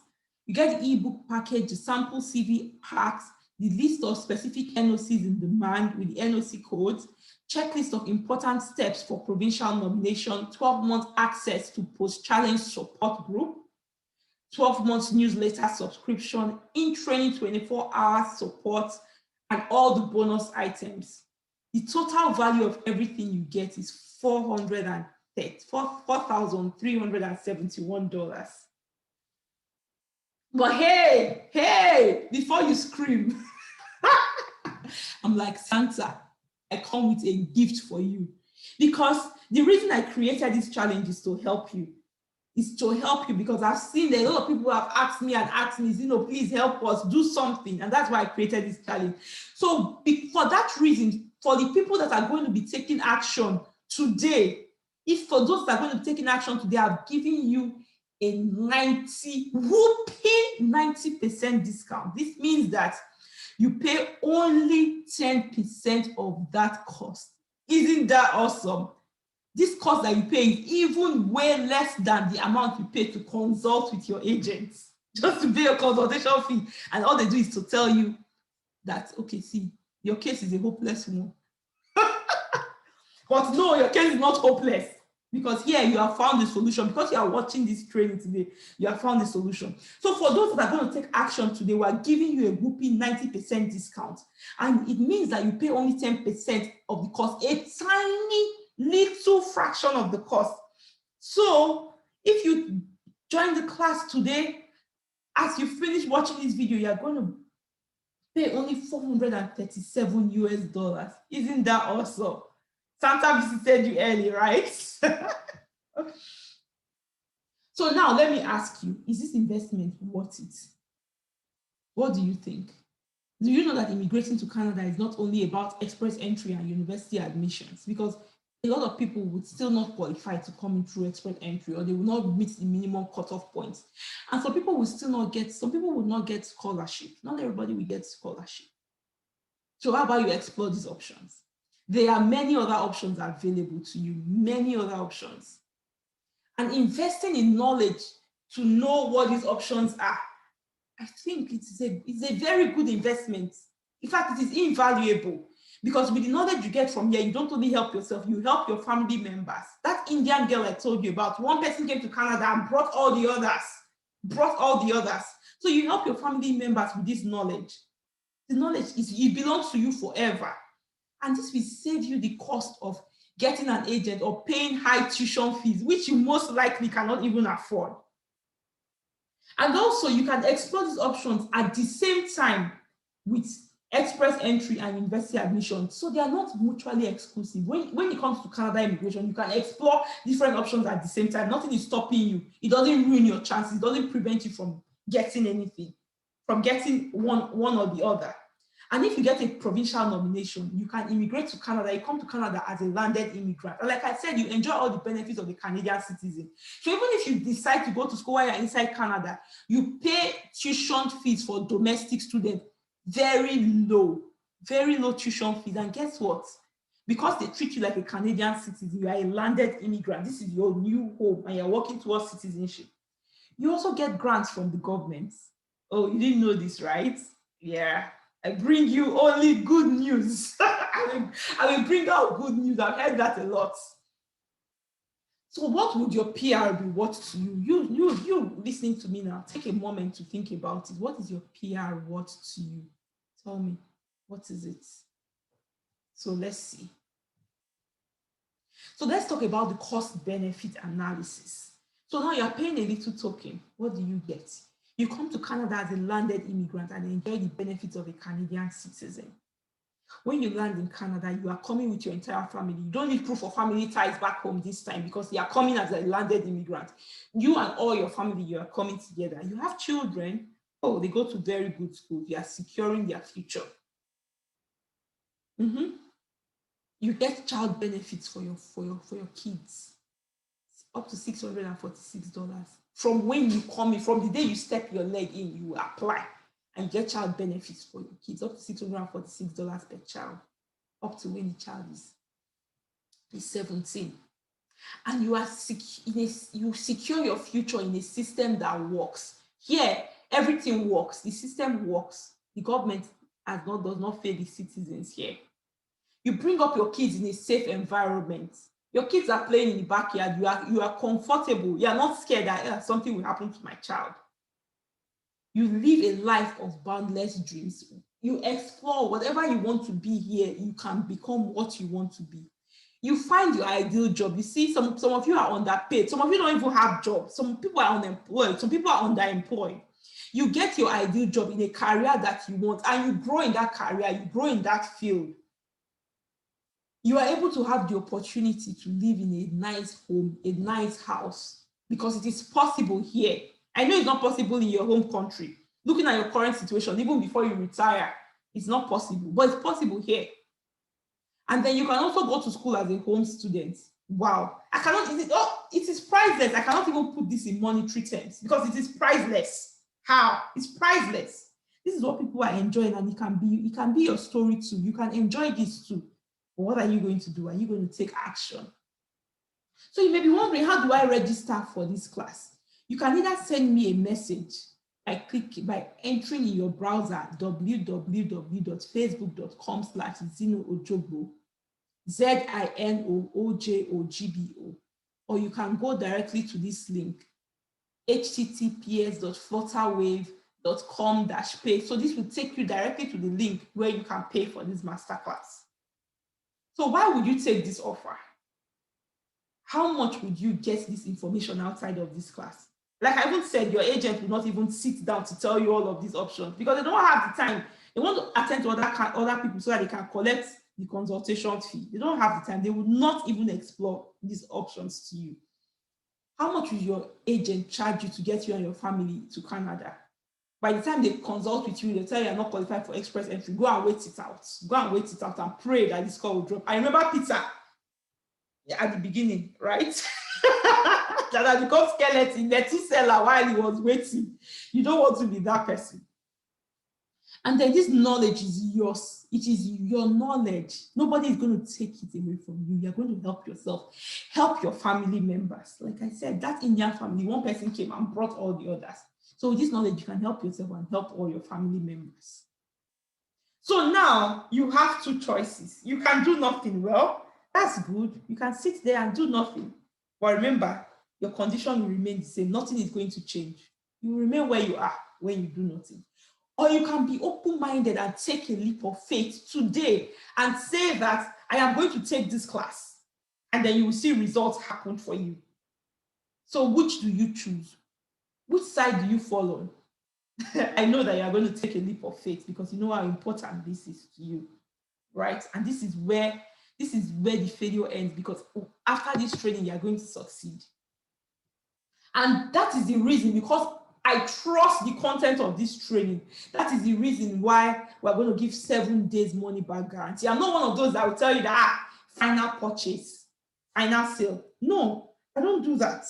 you get the ebook package, the sample CV packs, the list of specific NOCs in demand with the NOC codes, checklist of important steps for provincial nomination, 12 months access to post-challenge support group, 12 months newsletter subscription, in training 24-hour support, and all the bonus items. The total value of everything you get is $4,371. But hey, before you scream, I'm like Santa, I come with a gift for you. Because the reason I created this challenge is to help you. Because I've seen that a lot of people have asked me, please help us do something. And that's why I created this challenge. So for that reason, for the people that are going to be taking action today, for those that are going to be taking action today, I've given you a whooping 90% discount. This means that you pay only 10% of that cost. Isn't that awesome? This cost that you pay is even way less than the amount you pay to consult with your agents, just to pay a consultation fee. And all they do is to tell you that, okay, see, your case is a hopeless one. But no, your case is not hopeless, because here you have found the solution. Because you are watching this training today, you have found the solution. So for those that are going to take action today, we are giving you a whooping 90% discount. And it means that you pay only 10% of the cost, a tiny little fraction of the cost. So if you join the class today, as you finish watching this video, you're going to pay only $437. Isn't that awesome? Santa visited you early, right? So now let me ask you, is this investment worth it? What do you think? Do you know that immigrating to Canada is not only about express entry and university admissions? Because a lot of people would still not qualify to come in through express entry, or they will not meet the minimum cutoff points. And some people will still not get, some people will not get scholarship. Not everybody will get scholarship. So how about you explore these options? There are many other options available to you, many other options. And investing in knowledge to know what these options are, I think it's a very good investment. In fact, it is invaluable, because with the knowledge you get from here, you don't only help yourself, you help your family members. That Indian girl I told you about, one person came to Canada and brought all the others. So you help your family members with this knowledge. The knowledge it belongs to you forever. And this will save you the cost of getting an agent or paying high tuition fees, which you most likely cannot even afford. And also, you can explore these options at the same time with express entry and university admission. So they are not mutually exclusive. When it comes to Canada immigration, you can explore different options at the same time. Nothing is stopping you. It doesn't ruin your chances. It doesn't prevent you from getting anything, from getting one or the other. And if you get a provincial nomination, you can immigrate to Canada. You come to Canada as a landed immigrant. And like I said, you enjoy all the benefits of the Canadian citizen. So even if you decide to go to school while you're inside Canada, you pay tuition fees for domestic students, very low tuition fees. And guess what? Because they treat you like a Canadian citizen, you are a landed immigrant. This is your new home and you're working towards citizenship. You also get grants from the government. Oh, you didn't know this, right? Yeah. I bring you only good news. I will bring out good news. I've heard that a lot. So what would your PR be worth to you? You listening to me now, take a moment to think about it. What is your PR worth to you? Tell me, what is it? So let's see. So let's talk about the cost benefit analysis. So now you're paying a little token. What do you get? You come to Canada as a landed immigrant and enjoy the benefits of a Canadian citizen. When you land in Canada, you are coming with your entire family. You don't need proof of family ties back home this time because you are coming as a landed immigrant. You and all your family, you are coming together. You have children. Oh, they go to very good schools. You are securing their future. You get child benefits for your kids, up to $646. From when you come in, from the day you step your leg in, you apply and get child benefits for your kids, up to $646 per child, up to when the child is 17. And you secure your future in a system that works. Here, everything works. The system works. The government does not fail the citizens here. You bring up your kids in a safe environment. Your kids are playing in the backyard. You are comfortable. You are not scared that something will happen to my child. You live a life of boundless dreams. You explore whatever you want to be here. You can become what you want to be. You find your ideal job. You see, some of you are underpaid. Some of you don't even have jobs. Some people are unemployed. Some people are underemployed. You get your ideal job in a career that you want, and you grow in that career. You grow in that field. You are able to have the opportunity to live in a nice home, a nice house, because it is possible here. I know it's not possible in your home country. Looking at your current situation, even before you retire, it's not possible, but it's possible here. And then you can also go to school as a home student. Wow. It is priceless. I cannot even put this in monetary terms because it is priceless. How? It's priceless. This is what people are enjoying, and it can be your story too. You can enjoy this too. But what are you going to do? Are you going to take action? So you may be wondering, how do I register for this class? You can either send me a message by entering in your browser www.facebook.com/ZinoOjogbo, ZinoOjogbo, or you can go directly to this link, https://flutterwave.com-pay. So this will take you directly to the link where you can pay for this masterclass. So why would you take this offer? How much would you get this information outside of this class? Like I even said, your agent will not even sit down to tell you all of these options because they don't have the time. They want to attend to other people so that they can collect the consultation fee. They don't have the time. They will not even explore these options to you. How much will your agent charge you to get you and your family to Canada? By the time they consult with you, they tell you you're not qualified for express entry. Go and wait it out. Go and wait it out and pray that this call will drop. I remember Peter at the beginning, right? That had become skeleton, Methuselah while he was waiting. You don't want to be that person. And then this knowledge is yours. It is your knowledge. Nobody is going to take it away from you. You're going to help yourself, help your family members. Like I said, that Indian family, one person came and brought all the others. So with this knowledge, you can help yourself and help all your family members. So now you have two choices. You can do nothing. Well, that's good. You can sit there and do nothing. But remember, your condition will remain the same. Nothing is going to change. You will remain where you are when you do nothing. Or you can be open-minded and take a leap of faith today and say that I am going to take this class. And then you will see results happen for you. So which do you choose? Which side do you fall on? I know that you are going to take a leap of faith because you know how important this is to you, right? And this is where the failure ends, because after this training, you are going to succeed. And that is the reason, because I trust the content of this training. That is the reason why we're going to give 7 days money back guarantee. I'm not one of those that will tell you that final purchase, final sale. No, I don't do that.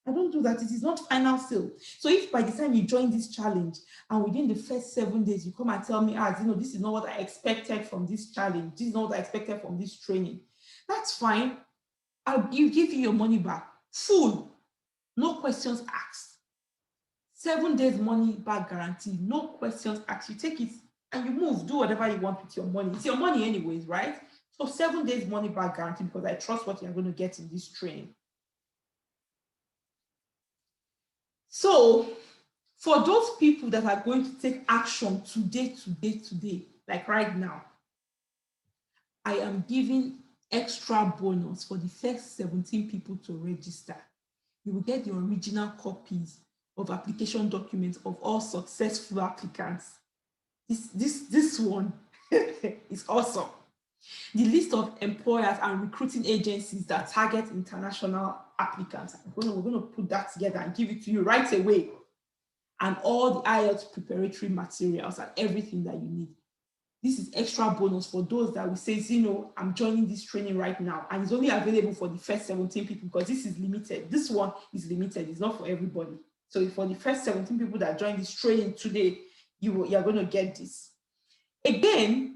I don't do that. It is not final sale. So if by the time you join this challenge and within the first 7 days, you come and tell me, this is not what I expected from this challenge. This is not what I expected from this training. That's fine. I'll give you your money back. Full. No questions asked. 7 days money back guarantee. No questions asked. You take it and you move. Do whatever you want with your money. It's your money anyways, right? So 7 days money back guarantee, because I trust what you're going to get in this training. So for those people that are going to take action today, like right now, I am giving extra bonus for the first 17 people to register. You will get the original copies of application documents of all successful applicants. This one is awesome. The list of employers and recruiting agencies that target international applicants. We're going to put that together and give it to you right away. And all the IELTS preparatory materials and everything that you need. This is extra bonus for those that will say, I'm joining this training right now. And it's only available for the first 17 people because this is limited. This one is limited. It's not for everybody. So for the first 17 people that join this training today, you're going to get this. Again,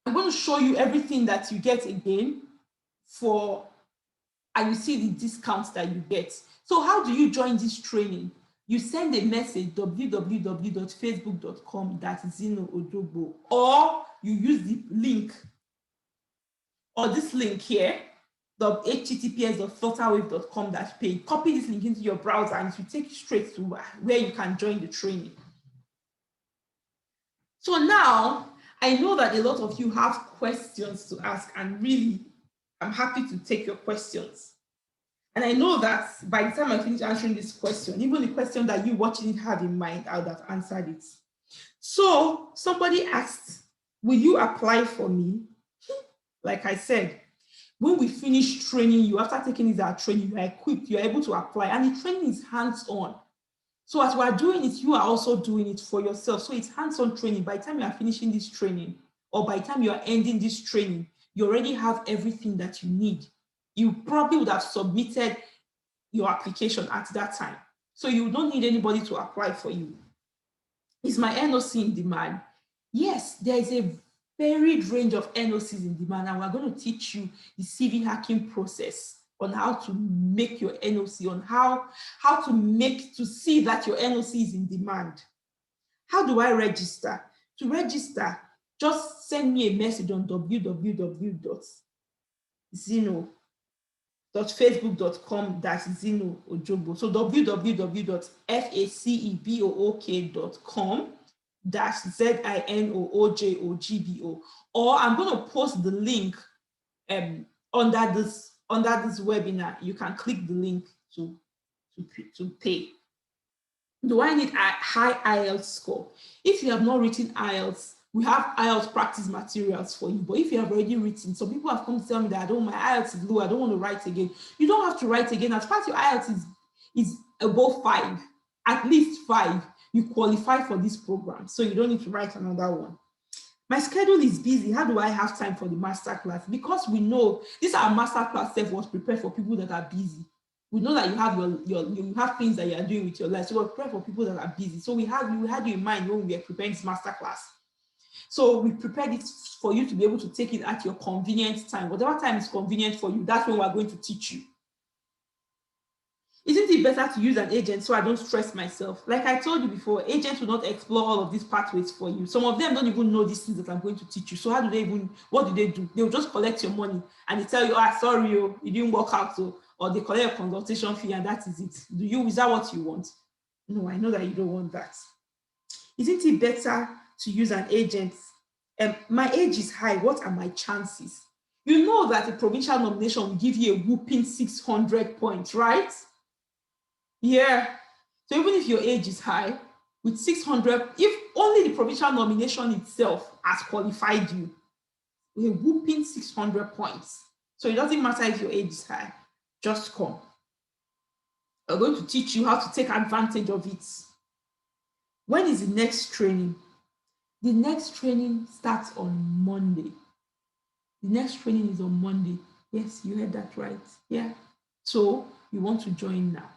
I'm going to show you everything that you get again and you see the discounts that you get. So how do you join this training? You send a message, www.facebook.com/ZenoOjogbo, or you use the link, or this link here, the https://flutterwave.com/page. Copy this link into your browser and it will take you straight to where you can join the training. So now, I know that a lot of you have questions to ask, and really, I'm happy to take your questions. And I know that by the time I finish answering this question, even the question that you watching it have in mind, I would have answered it. So somebody asked, will you apply for me? Like I said, when we finish training you, after taking this training, you are equipped, you are able to apply, and the training is hands-on. So as we are doing it, you are also doing it for yourself. So it's hands-on training. By the time you are finishing this training, or by the time you are ending this training, you already have everything that you need. You probably would have submitted your application at that time. So you don't need anybody to apply for you. Is my NOC in demand? Yes, there is a varied range of NOCs in demand, and we're going to teach you the CV hacking process on how to make your NOC, on how to see that your NOC is in demand. How do I register? To register, just send me a message on www.facebook.com/ZenoOjogbo. So www.facebook.com/ZenoOjogbo. Or I'm going to post the link under this webinar. You can click the link to pay. Do I need a high IELTS score? If you have not written IELTS, we have IELTS practice materials for you. But if you have already written, some people have come to tell me that my IELTS is low, I don't want to write again. You don't have to write again. As far as your IELTS is above 5, at least 5, you qualify for this program. So you don't need to write another one. My schedule is busy. How do I have time for the masterclass? Because we know this our masterclass self was prepared for people that are busy. We know that you have you have things that you are doing with your life. So we're prepared for people that are busy. So we had you in mind when we were preparing this masterclass. So we prepared it for you to be able to take it at your convenient time. Whatever time is convenient for you, that's when we're going to teach you. Isn't it better to use an agent so I don't stress myself? Like I told you before, agents will not explore all of these pathways for you. Some of them don't even know these things that I'm going to teach you. So how do they even, what do they do? They'll just collect your money and they tell you, sorry, it didn't work out. Or they collect a consultation fee and that is it. Is that what you want? No, I know that you don't want that. Isn't it better to use an agent? My age is high. What are my chances? You know that a provincial nomination will give you a whooping 600 points, right? Yeah. So even if your age is high, with 600, if only the provincial nomination itself has qualified you, a whooping 600 points. So it doesn't matter if your age is high, just come. I'm going to teach you how to take advantage of it. When is the next training? The next training starts on Monday. The next training is on Monday. Yes, you heard that right. Yeah. So you want to join now.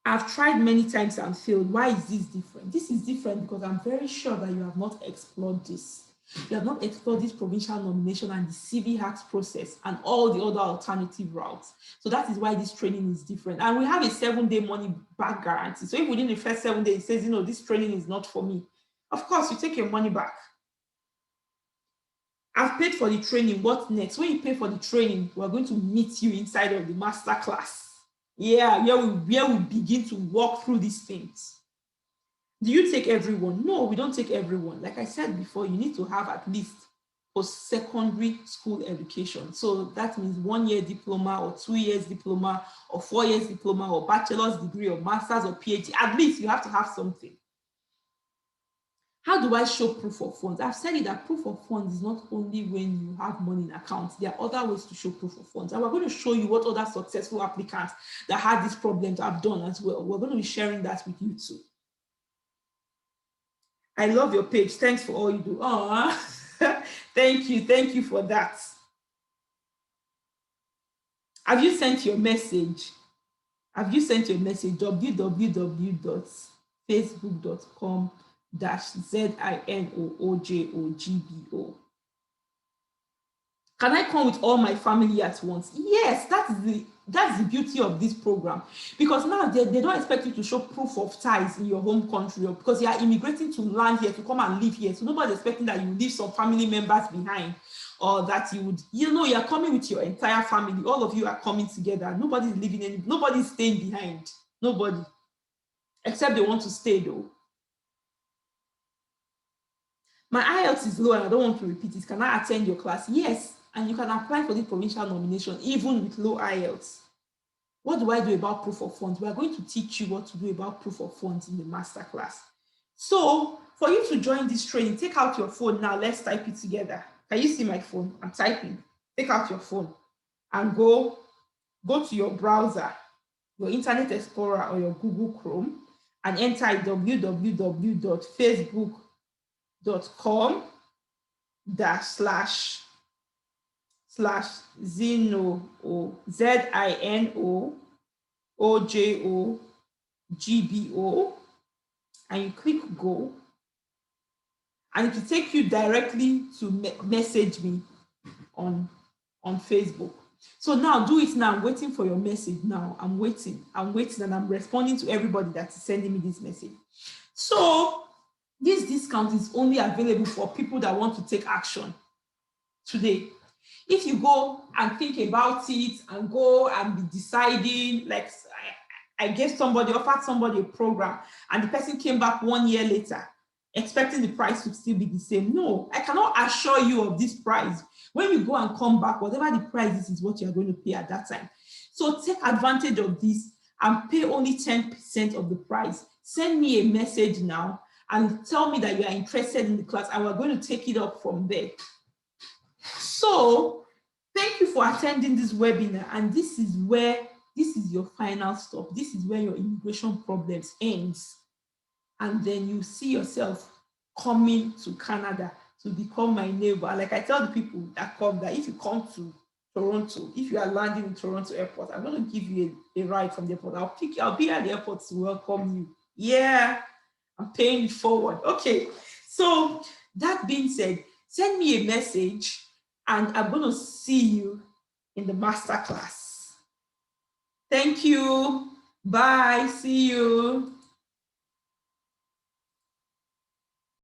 I've tried many times and failed. Why is this different? This is different because I'm very sure that you have not explored this. You have not explored this provincial nomination and the CV hacks process and all the other alternative routes. So that is why this training is different. And we have a 7-day money back guarantee. So if within the first 7 days it says, this training is not for me, of course, you take your money back. I've paid for the training. What next? When you pay for the training, we're going to meet you inside of the masterclass. Yeah, where we begin to walk through these things. Do you take everyone? No, we don't take everyone. Like I said before, you need to have at least post-secondary school education. So that means 1 year diploma or 2 years diploma or 4 years diploma or bachelor's degree or master's or PhD. At least you have to have something. How do I show proof of funds? I've said it that proof of funds is not only when you have money in accounts. There are other ways to show proof of funds. And we're going to show you what other successful applicants that had these problems have done as well. We're going to be sharing that with you too. I love your page. Thanks for all you do. Oh, thank you. Thank you for that. Have you sent your message? Have you sent your message? www.facebook.com/ZINOOJOGBO. Can I come with all my family at once? Yes, that's the beauty of this program, because now they don't expect you to show proof of ties in your home country, or because you are immigrating to land here, to come and live here. So nobody's expecting that you leave some family members behind, or that you would, you're coming with your entire family. All of you are coming together. Nobody's leaving nobody's staying behind. Nobody. Except they want to stay though. My IELTS is low and I don't want to repeat it. Can I attend your class? Yes. And you can apply for the provincial nomination even with low IELTS. What do I do about proof of funds? We are going to teach you what to do about proof of funds in the masterclass. So for you to join this training, take out your phone now. Let's type it together. Can you see my phone? I'm typing. Take out your phone and go to your browser, your Internet Explorer or your Google Chrome, and enter www.facebook.com/ZINOOJOGBO, and you click go, and it will take you directly to message me on Facebook. So now do it now. I'm waiting for your message now. I'm waiting, and I'm responding to everybody that is sending me this message. So this discount is only available for people that want to take action today. If you go and think about it and go and be deciding, like I offered somebody a program, and the person came back 1 year later expecting the price to still be the same. No, I cannot assure you of this price. When you go and come back, whatever the price is what you're going to pay at that time. So take advantage of this and pay only 10% of the price. Send me a message now and tell me that you are interested in the class, and we're going to take it up from there. So thank you for attending this webinar, and this is your final stop. This is where your immigration problems ends. And then you see yourself coming to Canada to become my neighbor. Like I tell the people that come, that if you come to Toronto, if you are landing in Toronto airport, I'm going to give you a ride from the airport. I'll be at the airport to welcome you. Yeah, I'm paying it forward. Okay, so that being said, send me a message and I'm going to see you in the masterclass. Thank you. Bye. See you.